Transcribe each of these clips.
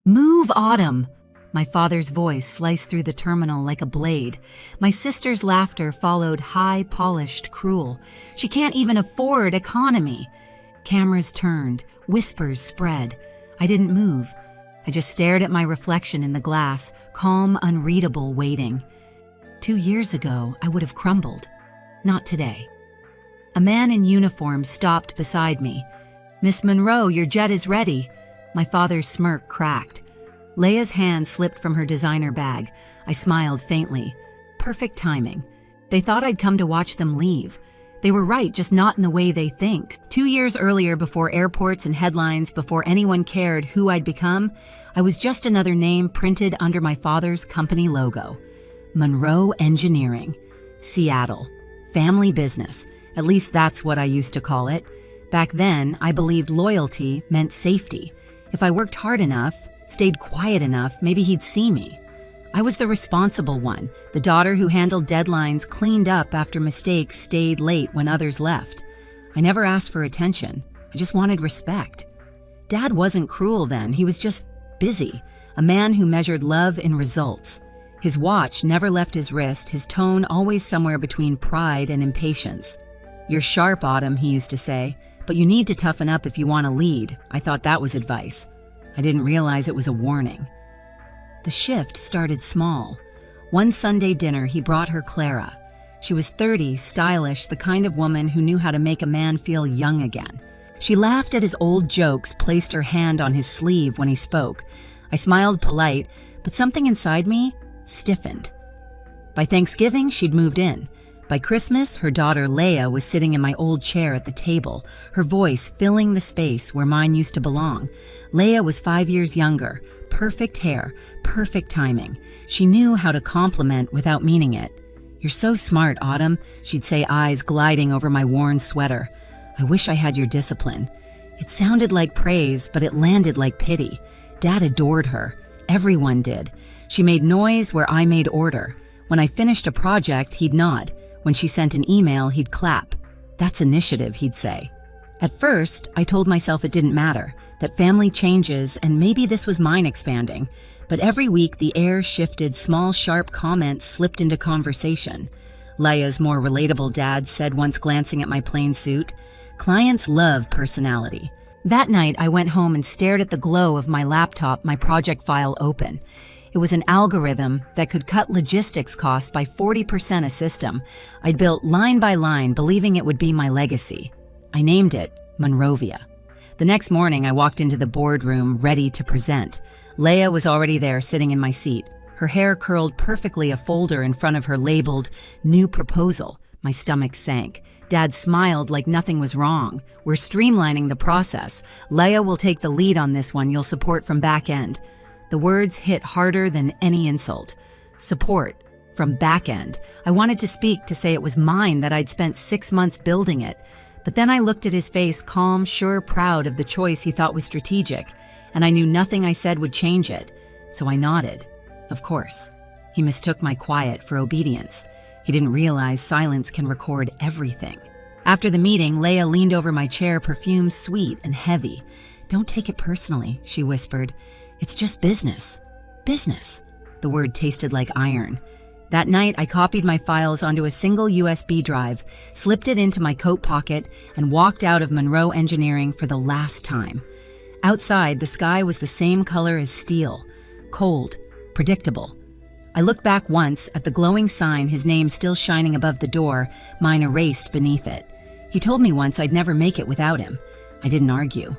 Move, Autumn! My father's voice sliced through the terminal like a blade. My sister's laughter followed high-polished, cruel. She can't even afford economy. Cameras turned, whispers spread. I didn't move. I just stared at my reflection in the glass, calm, unreadable, waiting. 2 years ago, I would have crumbled. Not today. A man in uniform stopped beside me. "Miss Monroe, your jet is ready." My father's smirk cracked. Leia's hand slipped from her designer bag. I smiled faintly. Perfect timing. They thought I'd come to watch them leave. They were right, just not in the way they think. 2 years earlier, before airports and headlines, before anyone cared who I'd become, I was just another name printed under my father's company logo. Monroe Engineering. Seattle. Family business. At least that's what I used to call it. Back then, I believed loyalty meant safety. If I worked hard enough, stayed quiet enough, maybe he'd see me. I was the responsible one, the daughter who handled deadlines, cleaned up after mistakes, stayed late when others left. I never asked for attention. I just wanted respect. Dad wasn't cruel then, he was just busy, a man who measured love in results. His watch never left his wrist, his tone always somewhere between pride and impatience. "You're sharp, Autumn," he used to say, "but you need to toughen up if you want to lead." I thought that was advice. I didn't realize it was a warning. The shift started small. One Sunday dinner, he brought her Clara. She was 30, stylish, the kind of woman who knew how to make a man feel young again. She laughed at his old jokes, placed her hand on his sleeve when he spoke. I smiled polite, but something inside me stiffened. By Thanksgiving, she'd moved in. By Christmas, her daughter Leia was sitting in my old chair at the table, her voice filling the space where mine used to belong. Leia was 5 years younger, perfect hair, perfect timing. She knew how to compliment without meaning it. "You're so smart, Autumn," she'd say, eyes gliding over my worn sweater. "I wish I had your discipline." It sounded like praise, but it landed like pity. Dad adored her. Everyone did. She made noise where I made order. When I finished a project, he'd nod. When she sent an email, he'd clap. "That's initiative," he'd say. At first, I told myself it didn't matter, that family changes and maybe this was mine expanding. But every week the air shifted, small sharp comments slipped into conversation. Leia's more relatable dad said once, glancing at my plain suit, "Clients love personality." That night I went home and stared at the glow of my laptop, my project file open. It was an algorithm that could cut logistics costs by 40% a system. I'd built line by line, believing it would be my legacy. I named it Monrovia. The next morning, I walked into the boardroom, ready to present. Leia was already there, sitting in my seat. Her hair curled perfectly, a folder in front of her labeled "New Proposal." My stomach sank. Dad smiled like nothing was wrong. "We're streamlining the process. Leia will take the lead on this one. You'll support from back end." The words hit harder than any insult. Support. From back end. I wanted to speak, to say it was mine, that I'd spent 6 months building it. But then I looked at his face, calm, sure, proud of the choice he thought was strategic. And I knew nothing I said would change it. So I nodded. Of course. He mistook my quiet for obedience. He didn't realize silence can record everything. After the meeting, Leia leaned over my chair, perfume sweet and heavy. "Don't take it personally," she whispered. "It's just business." Business. The word tasted like iron. That night, I copied my files onto a single USB drive, slipped it into my coat pocket, and walked out of Monroe Engineering for the last time. Outside, the sky was the same color as steel. Cold. Predictable. I looked back once at the glowing sign, his name still shining above the door, mine erased beneath it. He told me once I'd never make it without him. I didn't argue.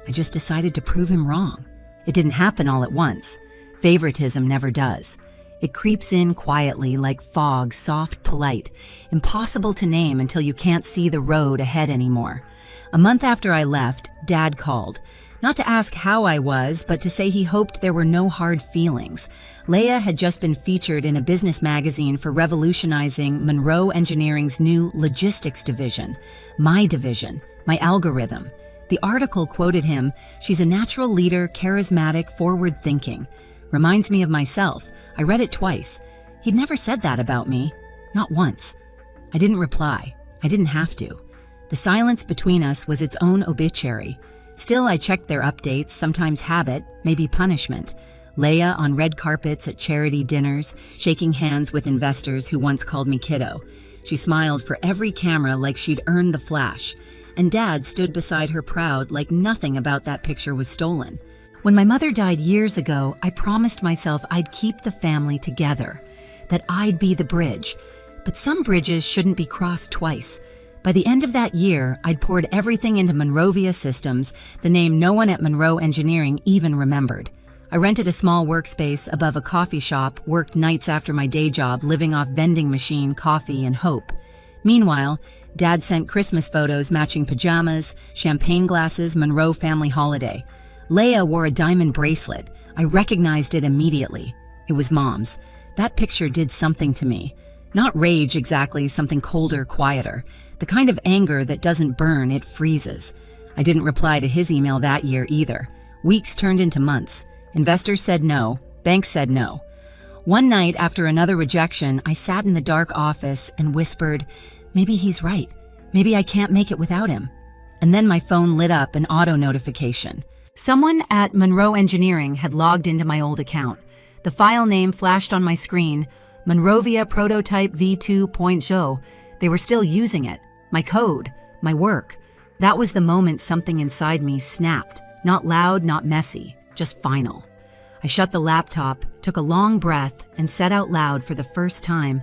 I just decided to prove him wrong. It didn't happen all at once. Favoritism never does. It creeps in quietly like fog, soft, polite, impossible to name until you can't see the road ahead anymore. A month after I left, Dad called. Not to ask how I was, but to say he hoped there were no hard feelings. Leia had just been featured in a business magazine for revolutionizing Monroe Engineering's new logistics division. My division, my algorithm. The article quoted him, "She's a natural leader, charismatic, forward-thinking. Reminds me of myself. I read it twice. He'd never said that about me. Not once." I didn't reply. I didn't have to. The silence between us was its own obituary. Still, I checked their updates, sometimes habit, maybe punishment. Leia on red carpets at charity dinners, shaking hands with investors who once called me kiddo. She smiled for every camera like she'd earned the flash. And Dad stood beside her proud like nothing about that picture was stolen. When my mother died years ago, I promised myself I'd keep the family together, that I'd be the bridge. But some bridges shouldn't be crossed twice. By the end of that year, I'd poured everything into Monrovia Systems, the name no one at Monroe Engineering even remembered. I rented a small workspace above a coffee shop, worked nights after my day job, living off vending machine, coffee, and hope. Meanwhile, Dad sent Christmas photos matching pajamas, champagne glasses, Monroe family holiday. Leia wore a diamond bracelet. I recognized it immediately. It was Mom's. That picture did something to me. Not rage exactly, something colder, quieter. The kind of anger that doesn't burn, it freezes. I didn't reply to his email that year either. Weeks turned into months. Investors said no. Banks said no. One night after another rejection, I sat in the dark office and whispered, maybe he's right. Maybe I can't make it without him. And then my phone lit up an auto notification. Someone at Monroe Engineering had logged into my old account. The file name flashed on my screen, Monrovia Prototype V2.0. They were still using it. My code, my work. That was the moment something inside me snapped. Not loud, not messy, just final. I shut the laptop, took a long breath, and said out loud for the first time,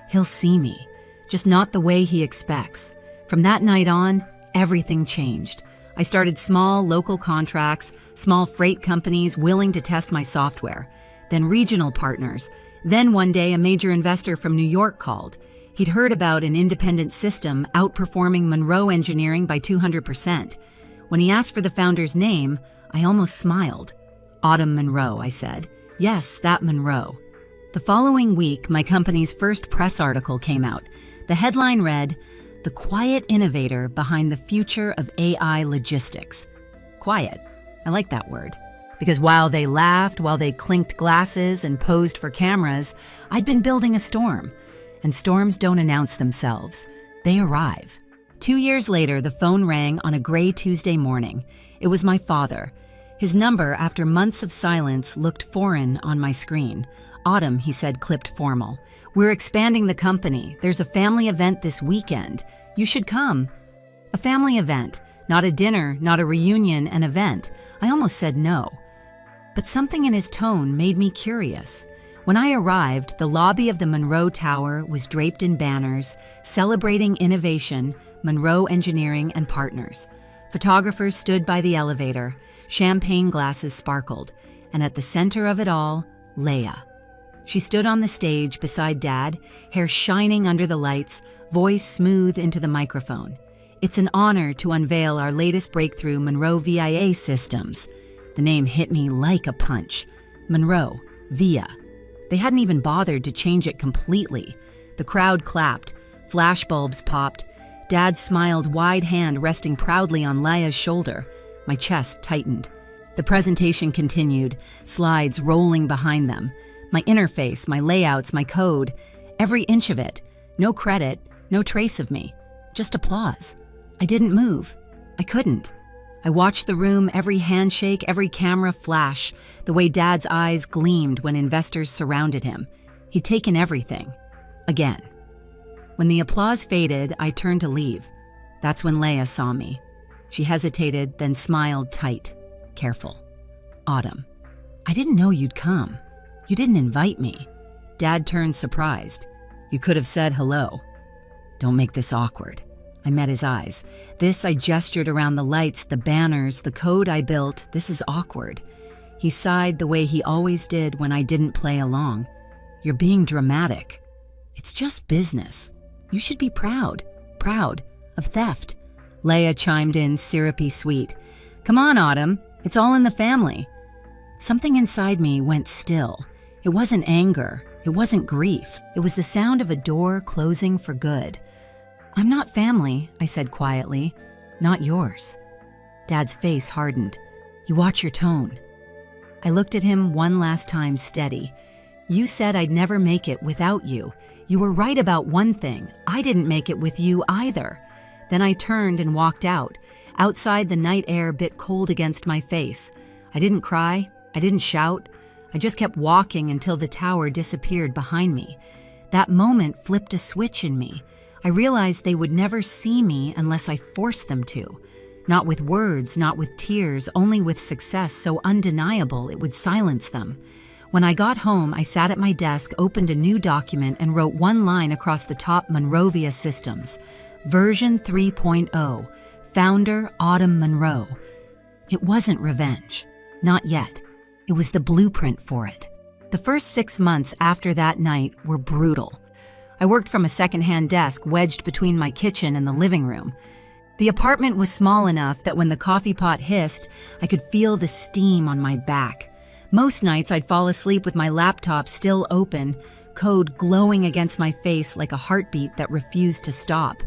he'll see me, just not the way he expects. From that night on, everything changed. I started small local contracts, small freight companies willing to test my software, then regional partners. Then one day a major investor from New York called. He'd heard about an independent system outperforming Monroe Engineering by 200%. When he asked for the founder's name, I almost smiled. Autumn Monroe, I said. Yes, that Monroe. The following week, my company's first press article came out. The headline read, "The quiet innovator behind the future of AI logistics." Quiet. I like that word. Because while they laughed, while they clinked glasses and posed for cameras, I'd been building a storm. And storms don't announce themselves. They arrive. 2 years later, the phone rang on a gray Tuesday morning. It was my father. His number, after months of silence, looked foreign on my screen. Autumn, he said, clipped formal. We're expanding the company. There's a family event this weekend. You should come. A family event. Not a dinner, not a reunion, an event. I almost said no. But something in his tone made me curious. When I arrived, the lobby of the Monroe Tower was draped in banners celebrating innovation, Monroe Engineering and Partners. Photographers stood by the elevator. Champagne glasses sparkled. And at the center of it all, Leia. She stood on the stage beside Dad, hair shining under the lights, voice smooth into the microphone. It's an honor to unveil our latest breakthrough, Monroe VIA Systems. The name hit me like a punch. Monroe, VIA. They hadn't even bothered to change it completely. The crowd clapped. Flashbulbs popped. Dad smiled, wide hand resting proudly on Leia's shoulder. My chest tightened. The presentation continued, slides rolling behind them. My interface, my layouts, my code, every inch of it. No credit, no trace of me. Just applause. I didn't move. I couldn't. I watched the room, every handshake, every camera flash, the way Dad's eyes gleamed when investors surrounded him. He'd taken everything. Again. When the applause faded, I turned to leave. That's when Leia saw me. She hesitated, then smiled tight, careful. Autumn. I didn't know you'd come. You didn't invite me. Dad turned surprised. You could have said hello. Don't make this awkward. I met his eyes. This, I gestured around the lights, the banners, the code I built. This is awkward. He sighed the way he always did when I didn't play along. You're being dramatic. It's just business. You should be proud. Proud of theft. Leia chimed in, syrupy sweet. Come on, Autumn. It's all in the family. Something inside me went still. It wasn't anger. It wasn't grief. It was the sound of a door closing for good. I'm not family, I said quietly. Not yours. Dad's face hardened. You watch your tone. I looked at him one last time, steady. You said I'd never make it without you. You were right about one thing. I didn't make it with you either. Then I turned and walked out. Outside, the night air bit cold against my face. I didn't cry. I didn't shout. I just kept walking until the tower disappeared behind me. That moment flipped a switch in me. I realized they would never see me unless I forced them to. Not with words, not with tears, only with success so undeniable it would silence them. When I got home, I sat at my desk, opened a new document, and wrote one line across the top: Monrovia Systems. Version 3.0. Founder Autumn Monroe. It wasn't revenge. Not yet. It was the blueprint for it. The first 6 months after that night were brutal. I worked from a secondhand desk wedged between my kitchen and the living room. The apartment was small enough that when the coffee pot hissed, I could feel the steam on my back. Most nights I'd fall asleep with my laptop still open, code glowing against my face like a heartbeat that refused to stop.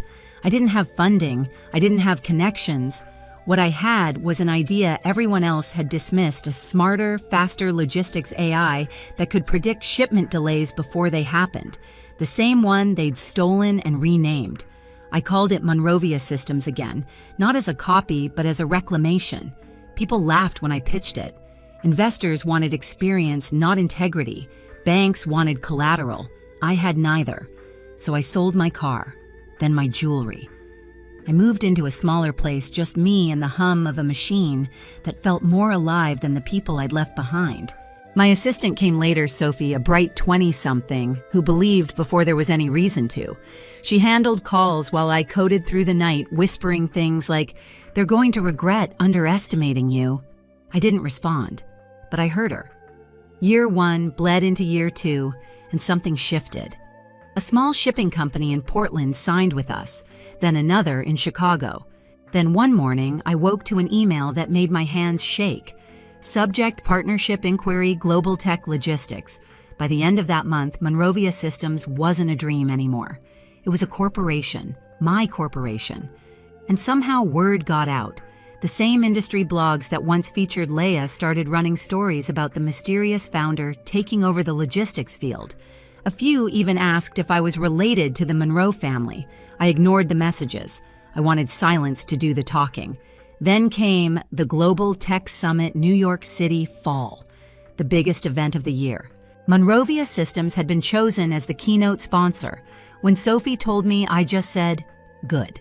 I didn't have funding. I didn't have connections. What I had was an idea everyone else had dismissed: a smarter, faster logistics AI that could predict shipment delays before they happened. The same one they'd stolen and renamed. I called it Monrovia Systems again, not as a copy, but as a reclamation. People laughed when I pitched it. Investors wanted experience, not integrity. Banks wanted collateral. I had neither. So I sold my car, then my jewelry. I moved into a smaller place, just me and the hum of a machine that felt more alive than the people I'd left behind. My assistant came later, Sophie, a bright 20-something who believed before there was any reason to. She handled calls while I coded through the night, whispering things like, "They're going to regret underestimating you." I didn't respond, but I heard her. Year 1 bled into year 2, and something shifted. A small shipping company in Portland signed with us, then another in Chicago. Then one morning, I woke to an email that made my hands shake. Subject: Partnership Inquiry, Global Tech Logistics. By the end of that month, Monrovia Systems wasn't a dream anymore. It was a corporation, my corporation. And somehow word got out. The same industry blogs that once featured Leia started running stories about the mysterious founder taking over the logistics field. A few even asked if I was related to the Monroe family. I ignored the messages. I wanted silence to do the talking. Then came the Global Tech Summit, New York City, fall, the biggest event of the year. Monrovia Systems had been chosen as the keynote sponsor. When Sophie told me, I just said, "Good.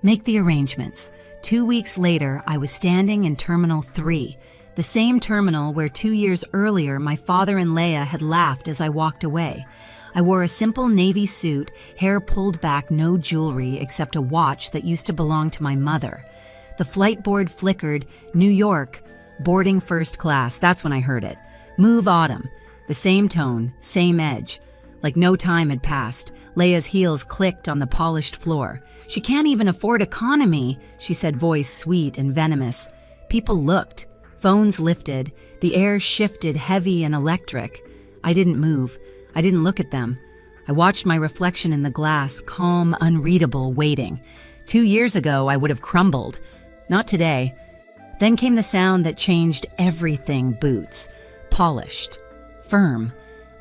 Make the arrangements." 2 weeks later, I was standing in Terminal 3, the same terminal where 2 years earlier my father and Leia had laughed as I walked away. I wore a simple navy suit, hair pulled back, no jewelry except a watch that used to belong to my mother. The flight board flickered, New York, boarding first class. That's when I heard it. Move Autumn. The same tone, same edge. Like no time had passed. Leia's heels clicked on the polished floor. "She can't even afford economy," she said, voice sweet and venomous. People looked. Phones lifted. The air shifted, heavy and electric. I didn't move. I didn't look at them. I watched my reflection in the glass, calm, unreadable, waiting. 2 years ago, I would have crumbled. Not today. Then came the sound that changed everything: boots. Polished. Firm.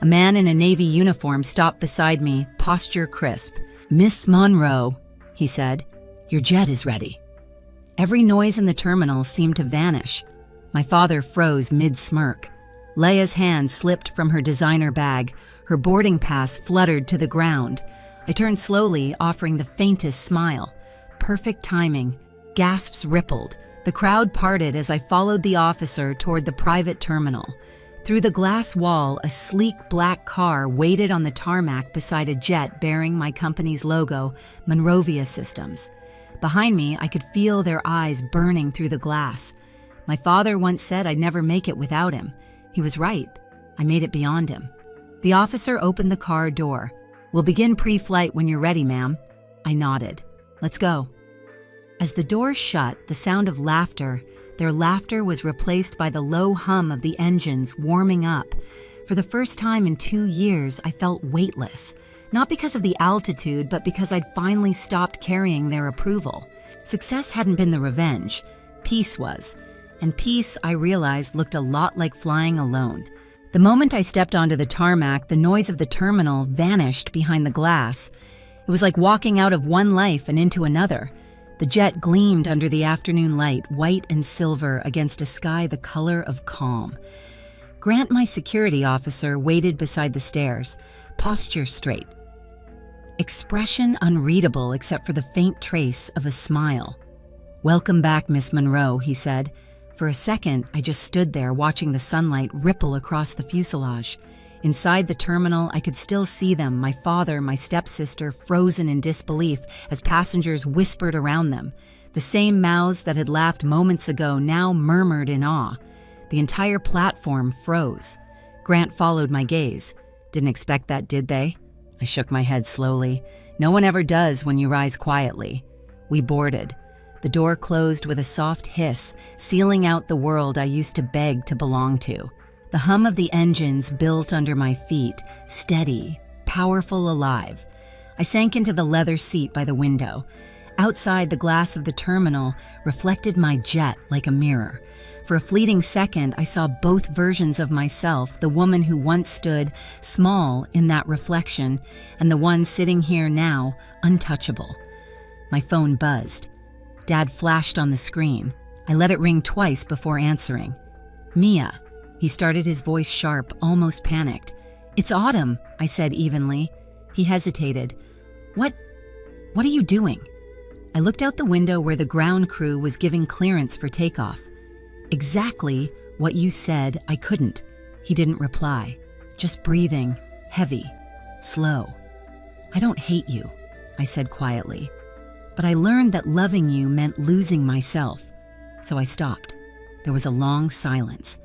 A man in a navy uniform stopped beside me, posture crisp. "Miss Monroe," he said, "your jet is ready." Every noise in the terminal seemed to vanish. My father froze mid-smirk. Leia's hand slipped from her designer bag. Her boarding pass fluttered to the ground. I turned slowly, offering the faintest smile. Perfect timing. Gasps rippled. The crowd parted as I followed the officer toward the private terminal. Through the glass wall, a sleek black car waited on the tarmac beside a jet bearing my company's logo, Monrovia Systems. Behind me, I could feel their eyes burning through the glass. My father once said I'd never make it without him. He was right. I made it beyond him. The officer opened the car door. "We'll begin pre-flight when you're ready, ma'am." I nodded. "Let's go." As the door shut, the sound of laughter, their laughter was replaced by the low hum of the engines warming up. For the first time in 2 years, I felt weightless. Not because of the altitude, but because I'd finally stopped carrying their approval. Success hadn't been the revenge. Peace was. And peace, I realized, looked a lot like flying alone. The moment I stepped onto the tarmac, the noise of the terminal vanished behind the glass. It was like walking out of one life and into another. The jet gleamed under the afternoon light, white and silver against a sky the color of calm. Grant, my security officer, waited beside the stairs, posture straight, expression unreadable except for the faint trace of a smile. "Welcome back, Miss Monroe," he said. For a second, I just stood there watching the sunlight ripple across the fuselage. Inside the terminal, I could still see them, my father, my stepsister, frozen in disbelief as passengers whispered around them. The same mouths that had laughed moments ago now murmured in awe. The entire platform froze. Grant followed my gaze. "Didn't expect that, did they?" I shook my head slowly. "No one ever does when you rise quietly." We boarded. The door closed with a soft hiss, sealing out the world I used to beg to belong to. The hum of the engines built under my feet, steady, powerful, alive. I sank into the leather seat by the window. Outside, the glass of the terminal reflected my jet like a mirror. For a fleeting second, I saw both versions of myself, the woman who once stood small in that reflection, and the one sitting here now, untouchable. My phone buzzed. Dad flashed on the screen. I let it ring twice before answering. "Mia." He started, his voice sharp, almost panicked. "It's Autumn," I said evenly. He hesitated. What are you doing?" I looked out the window where the ground crew was giving clearance for takeoff. "Exactly what you said I couldn't." He didn't reply, just breathing, heavy, slow. "I don't hate you," I said quietly, "but I learned that loving you meant losing myself." So I stopped. There was a long silence.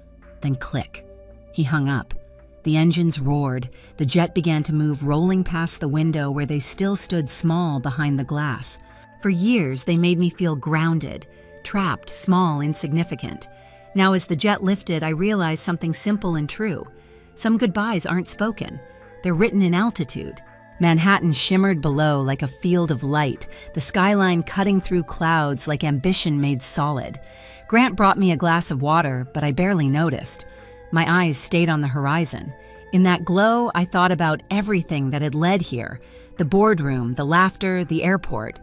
Then click. He hung up. The engines roared. The jet began to move, rolling past the window where they still stood small behind the glass. For years, they made me feel grounded, trapped, small, insignificant. Now, as the jet lifted, I realized something simple and true. Some goodbyes aren't spoken. They're written in altitude. Manhattan shimmered below like a field of light, the skyline cutting through clouds like ambition made solid. Grant brought me a glass of water, but I barely noticed. My eyes stayed on the horizon. In that glow, I thought about everything that had led here: the boardroom, the laughter, the airport.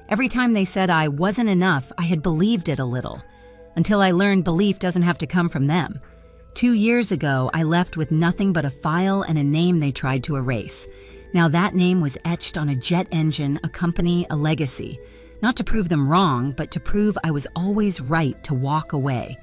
Every time they said I wasn't enough, I had believed it a little, until I learned belief doesn't have to come from them. 2 years ago, I left with nothing but a file and a name they tried to erase. Now that name was etched on a jet engine, a company, a legacy. Not to prove them wrong, but to prove I was always right to walk away.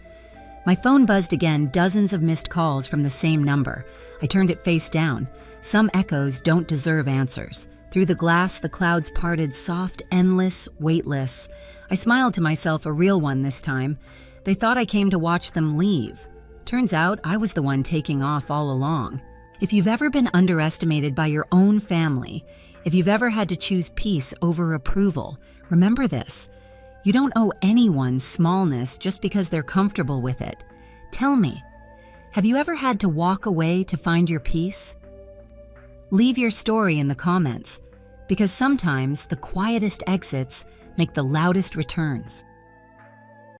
My phone buzzed again, dozens of missed calls from the same number. I turned it face down. Some echoes don't deserve answers. Through the glass, the clouds parted, soft, endless, weightless. I smiled to myself, a real one this time. They thought I came to watch them leave. Turns out I was the one taking off all along. If you've ever been underestimated by your own family, if you've ever had to choose peace over approval, remember this: you don't owe anyone smallness just because they're comfortable with it. Tell me, have you ever had to walk away to find your peace? Leave your story in the comments, because sometimes the quietest exits make the loudest returns.